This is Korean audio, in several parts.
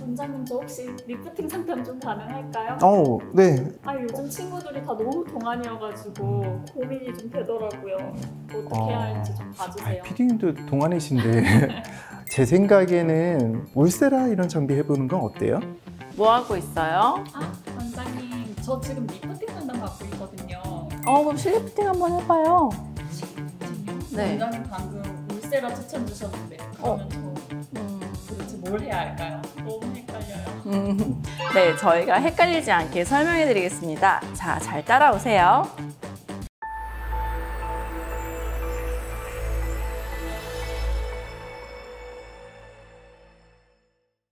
원장님 저 혹시 리프팅 상담 좀 가능할까요? 네. 요즘 친구들이 다 너무 동안이어가지고 고민이 좀 되더라고요. 어떻게 해야 할지 좀 봐주세요. 피디님도 동안이신데 제 생각에는 울세라 이런 장비 해보는 건 어때요? 뭐 하고 있어요? 원장님 저 지금 리프팅 상담 받고 있거든요. 그럼 실리프팅 한번 해봐요. 실리프팅이요? 네. 원장님 방금 울세라 추천 주셨는데 그러면 저 도대체 뭘 해야 할까요? 너무 헷갈려요. 네, 저희가 헷갈리지 않게 설명해 드리겠습니다. 자, 잘 따라오세요.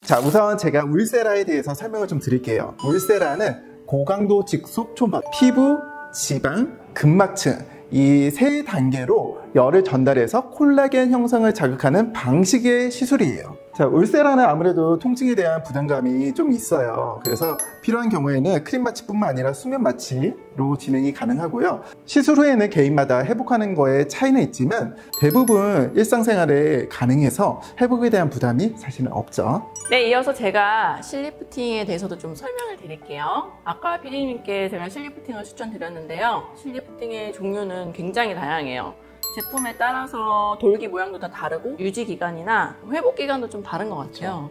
자, 우선 제가 울세라에 대해서 설명을 좀 드릴게요. 울세라는 고강도 직속 초막, 피부, 지방, 근막층 이 세 단계로 열을 전달해서 콜라겐 형성을 자극하는 방식의 시술이에요. 자, 울세라는 아무래도 통증에 대한 부담감이 좀 있어요. 그래서 필요한 경우에는 크림 마취뿐만 아니라 수면 마취로 진행이 가능하고요. 시술 후에는 개인마다 회복하는 거에 차이는 있지만 대부분 일상생활에 가능해서 회복에 대한 부담이 사실은 없죠. 네, 이어서 제가 실리프팅에 대해서도 좀 설명을 드릴게요. 아까 피디님께 제가 실리프팅을 추천드렸는데요. 실리프팅의 종류는 굉장히 다양해요. 제품에 따라서 돌기 모양도 다 다르고 유지 기간이나 회복 기간도 좀 다른 것 같아요.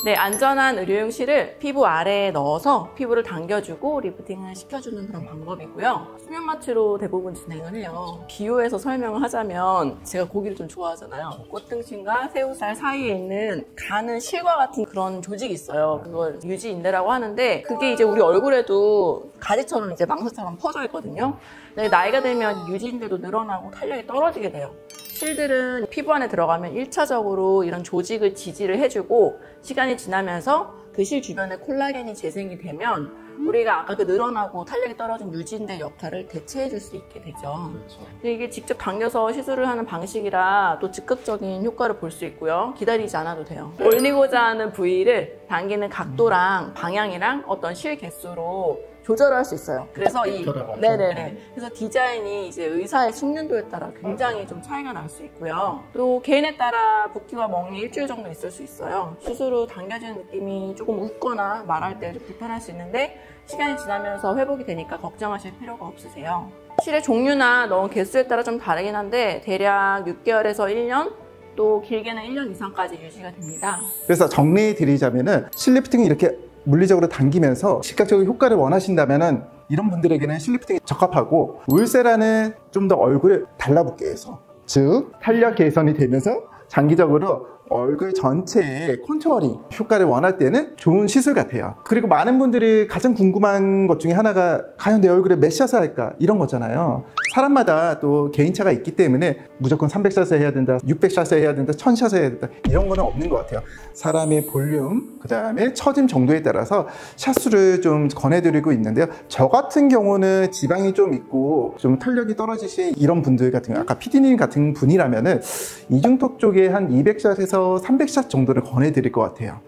네, 안전한 의료용실을 피부 아래에 넣어서 피부를 당겨주고 리프팅을 시켜주는 그런 방법이고요. 수면 마취로 대부분 진행을 해요. 비유해서 설명을 하자면 제가 고기를 좀 좋아하잖아요. 꽃등심과 새우살 사이에 있는 가는 실과 같은 그런 조직이 있어요. 그걸 유지인대라고 하는데 그게 이제 우리 얼굴에도 가지처럼 이제 망사처럼 퍼져 있거든요. 네, 나이가 들면 유지인대도 늘어나고 탄력이 떨어지게 돼요. 실들은 피부 안에 들어가면 1차적으로 이런 조직을 지지를 해주고 시간이 지나면서 그 실 주변에 콜라겐이 재생이 되면 우리가 아까 그 늘어나고 탄력이 떨어진 유지인대 역할을 대체해 줄 수 있게 되죠. 근데 이게 직접 당겨서 시술을 하는 방식이라 또 즉각적인 효과를 볼 수 있고요. 기다리지 않아도 돼요. 올리고자 하는 부위를 당기는 각도랑 방향이랑 어떤 실 개수로 조절을 할 수 있어요. 그래서 그래서 디자인이 이제 의사의 숙련도에 따라 굉장히 좀 차이가 날 수 있고요. 또 개인에 따라 붓기와 멍이 일주일 정도 있을 수 있어요. 시술 후 당겨지는 느낌이 조금 웃거나 말할 때 좀 불편할 수 있는데 시간이 지나면서 회복이 되니까 걱정하실 필요가 없으세요. 실의 종류나 넣은 개수에 따라 좀 다르긴 한데 대략 6개월에서 1년 또 길게는 1년 이상까지 유지가 됩니다. 그래서 정리해 드리자면은 실리프팅이 이렇게 물리적으로 당기면서 시각적인 효과를 원하신다면 이런 분들에게는 실리프팅이 적합하고 울세라는 좀 더 얼굴을 달라붙게 해서 즉 탄력 개선이 되면서 장기적으로 얼굴 전체에 컨투어링 효과를 원할 때는 좋은 시술 같아요. 그리고 많은 분들이 가장 궁금한 것 중에 하나가 과연 내 얼굴에 몇 샷을 할까 이런 거잖아요. 사람마다 또 개인차가 있기 때문에 무조건 300샷을 해야 된다, 600샷을 해야 된다, 1000샷을 해야 된다 이런 거는 없는 것 같아요. 사람의 볼륨, 그 다음에 처짐 정도에 따라서 샷수를 좀 권해드리고 있는데요. 저 같은 경우는 지방이 좀 있고 좀 탄력이 떨어지신 이런 분들 같은 경우 아까 PD님 같은 분이라면은 이중턱 쪽에 한 200샷에서 300샷 정도를 권해드릴 것 같아요.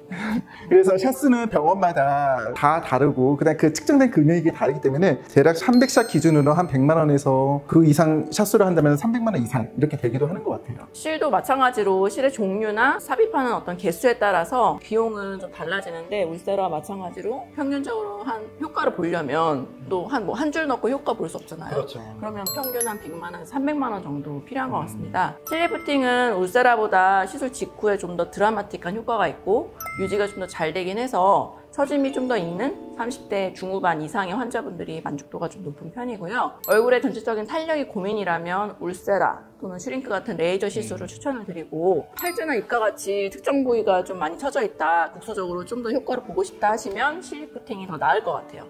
그래서 샷수는 병원마다 다 다르고 그다음 그 측정된 금액이 다르기 때문에 대략 300샷 기준으로 한 100만 원에서 그 이상 샷수를 한다면 300만 원 이상 이렇게 되기도 하는 것 같아요. 실도 마찬가지로 실의 종류나 삽입하는 어떤 개수에 따라서 비용은 좀 달라지는데 울세라와 마찬가지로 평균적으로 한 효과를 보려면 또 한 줄 넣고 효과 볼 수 없잖아요. 그렇죠. 그러면 평균 한 100만 원, 300만 원 정도 필요한 것 같습니다. 실리프팅은 울세라보다 시술 직후에 좀 더 드라마틱한 효과가 있고 유지가 좀 더 잘 되긴 해서 처짐이 좀 더 있는 30대 중후반 이상의 환자분들이 만족도가 좀 높은 편이고요. 얼굴의 전체적인 탄력이 고민이라면 울세라 또는 슈링크 같은 레이저 시술을 추천을 드리고 팔찌나 입가같이 특정 부위가 좀 많이 처져 있다, 국소적으로 좀 더 효과를 보고 싶다 하시면 실리프팅이 더 나을 것 같아요.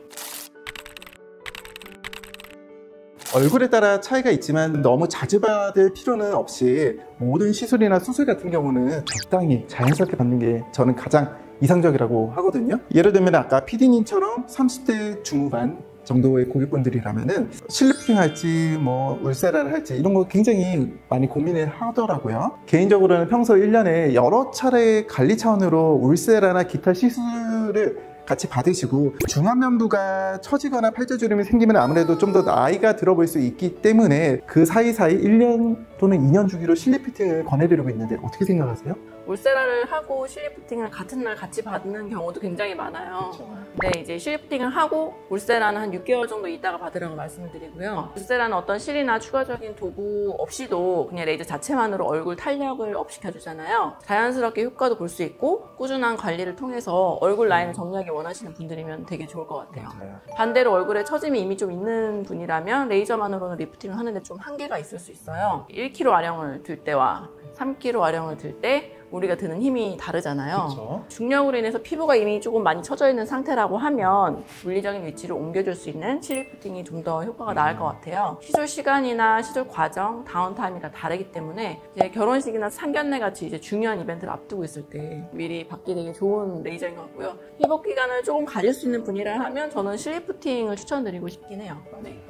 얼굴에 따라 차이가 있지만 너무 자주 받을 필요는 없이 모든 시술이나 수술 같은 경우는 적당히 자연스럽게 받는 게 저는 가장 이상적이라고 하거든요. 예를 들면 아까 PD님처럼 30대 중후반 정도의 고객분들이라면은 실리프팅 할지 뭐 울세라를 할지 이런 거 굉장히 많이 고민을 하더라고요. 개인적으로는 평소 1년에 여러 차례 관리 차원으로 울세라나 기타 시술을 같이 받으시고 중안면부가 처지거나 팔자주름이 생기면 아무래도 좀 더 나이가 들어 보일 수 있기 때문에 그 사이사이 1년 또는 2년 주기로 실리프팅을 권해드리고 있는데 어떻게 생각하세요? 울세라를 하고 실리프팅을 같은 날 같이 받는 경우도 굉장히 많아요. 네, 이제 실리프팅을 하고 울세라는 한 6개월 정도 있다가 받으라고 말씀을 드리고요. 울세라는 어떤 실이나 추가적인 도구 없이도 그냥 레이저 자체만으로 얼굴 탄력을 업시켜주잖아요. 자연스럽게 효과도 볼 수 있고 꾸준한 관리를 통해서 얼굴 라인을 정리하기 원하시는 분들이면 되게 좋을 것 같아요. 반대로 얼굴에 처짐이 이미 좀 있는 분이라면 레이저만으로는 리프팅을 하는데 좀 한계가 있을 수 있어요. 1kg 아령을 들 때와 3kg 아령을 들 때 우리가 드는 힘이 다르잖아요. 그쵸. 중력으로 인해서 피부가 이미 조금 많이 처져 있는 상태라고 하면 물리적인 위치를 옮겨줄 수 있는 실리프팅이 좀 더 효과가 나을 것 같아요. 시술 시간이나 시술 과정, 다운타임이 다 다르기 때문에 이제 결혼식이나 상견례 같이 이제 중요한 이벤트를 앞두고 있을 때 미리 받기 되게 좋은 레이저인 것 같고요. 회복 기간을 조금 가질 수 있는 분이라 하면 저는 실리프팅을 추천드리고 싶긴 해요. 네.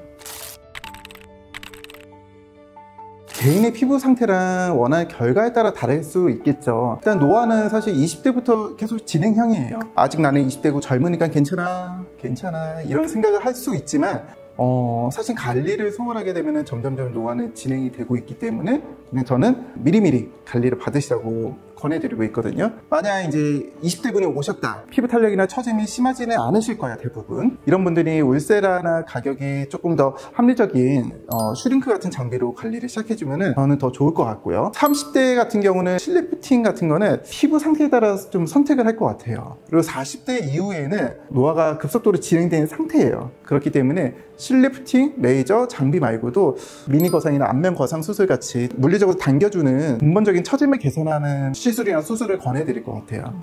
개인의 피부 상태랑 원하는 결과에 따라 다를 수 있겠죠. 일단 노화는 사실 20대부터 계속 진행형이에요. 아직 나는 20대고 젊으니까 괜찮아 이런 생각을 할 수 있지만 사실 관리를 소홀하게 되면 점점점 노화는 진행이 되고 있기 때문에 그냥 저는 미리미리 관리를 받으시라고 권해드리고 있거든요. 만약 이제 20대 분이 오셨다. 피부 탄력이나 처짐이 심하지는 않으실 거야, 대부분. 이런 분들이 울세라나 가격이 조금 더 합리적인 슈링크 같은 장비로 관리를 시작해주면 저는 더 좋을 것 같고요. 30대 같은 경우는 실리프팅 같은 거는 피부 상태에 따라서 좀 선택을 할 것 같아요. 그리고 40대 이후에는 노화가 급속도로 진행되는 상태예요. 그렇기 때문에 실리프팅, 레이저, 장비 말고도 미니 거상이나 안면 거상 수술 같이 물리적으로 당겨주는 근본적인 처짐을 개선하는 시술이나 수술을 권해드릴 것 같아요.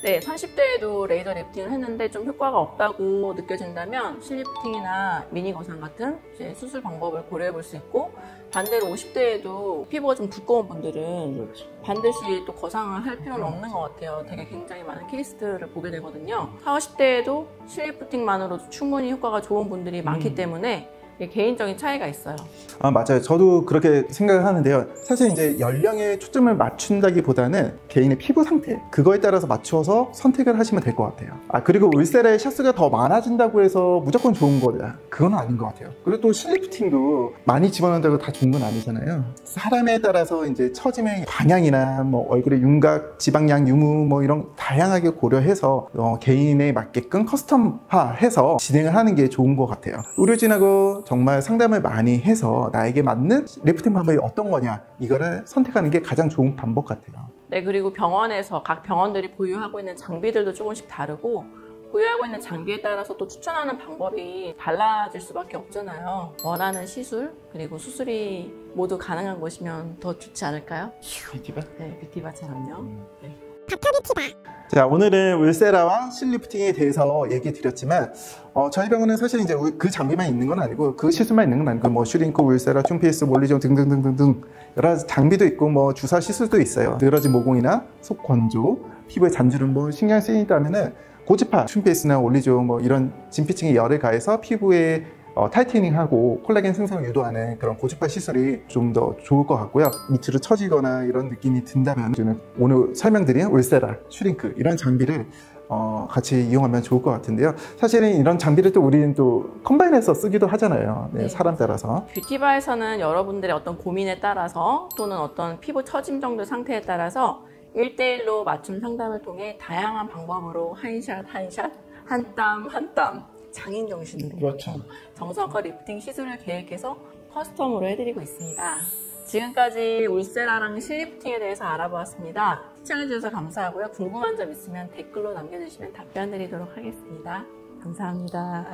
네, 30대에도 레이저 리프팅을 했는데 좀 효과가 없다고 느껴진다면 실리프팅이나 미니 거상 같은 이제 수술 방법을 고려해 볼 수 있고, 반대로 50대에도 피부가 좀 두꺼운 분들은 반드시 또 거상을 할 필요는 없는 것 같아요. 되게 굉장히 많은 케이스들을 보게 되거든요. 40, 50대에도 실리프팅만으로도 충분히 효과가 좋은 분들이 많기 때문에 개인적인 차이가 있어요. 맞아요. 저도 그렇게 생각을 하는데요. 사실 이제 연령에 초점을 맞춘다기보다는 개인의 피부 상태, 그거에 따라서 맞춰서 선택을 하시면 될 것 같아요. 그리고 울세라의 샷수가 더 많아진다고 해서 무조건 좋은 거냐? 그건 아닌 것 같아요. 그리고 또 실리프팅도 많이 집어넣는다고 다 좋은 건 아니잖아요. 사람에 따라서 이제 처짐의 방향이나 뭐 얼굴의 윤곽, 지방량, 유무 뭐 이런 다양하게 고려해서 개인에 맞게끔 커스텀화해서 진행을 하는 게 좋은 것 같아요. 의료진하고 정말 상담을 많이 해서 나에게 맞는 리프팅 방법이 어떤 거냐, 이거를 선택하는 게 가장 좋은 방법 같아요. 네, 그리고 병원에서 각 병원들이 보유하고 있는 장비들도 조금씩 다르고 보유하고 있는 장비에 따라서 또 추천하는 방법이 달라질 수밖에 없잖아요. 원하는 시술 그리고 수술이 모두 가능한 곳이면 더 좋지 않을까요? 뷰티바? 네, 뷰티바처럼요. 네. 자, 오늘은 울세라와 실리프팅에 대해서 얘기 드렸지만 저희 병원은 사실 이제 그 장비만 있는 건 아니고 그 시술만 있는 건 아니고 뭐 슈링크, 울세라, 툼피스, 몰리종 등등등등등 여러 가지 장비도 있고 뭐 주사 시술도 있어요. 늘어진 모공이나 속 건조, 피부의 잔주름 뭐 신경 쓰인다면은 고주파, 툼피스나 올리종 뭐 이런 진피층에 열을 가해서 피부에 타이트닝하고 콜라겐 생성을 유도하는 그런 고주파 시술이 좀 더 좋을 것 같고요. 밑으로 처지거나 이런 느낌이 든다면 저는 오늘 설명드린 울세라, 슈링크 이런 장비를 같이 이용하면 좋을 것 같은데요. 사실은 이런 장비를 또 우리는 또 컴바인해서 쓰기도 하잖아요. 네, 사람 따라서. 뷰티바에서는 여러분들의 어떤 고민에 따라서 또는 어떤 피부 처짐 정도 상태에 따라서 1대1로 맞춤 상담을 통해 다양한 방법으로 한 샷 한 샷, 한 땀 한 땀 장인 정신으로 그렇죠. 정성껏 리프팅 시술을 계획해서 커스텀으로 해드리고 있습니다. 지금까지 울세라랑 실리프팅에 대해서 알아보았습니다. 시청해주셔서 감사하고요. 궁금한 점 있으면 댓글로 남겨주시면 답변 드리도록 하겠습니다. 감사합니다.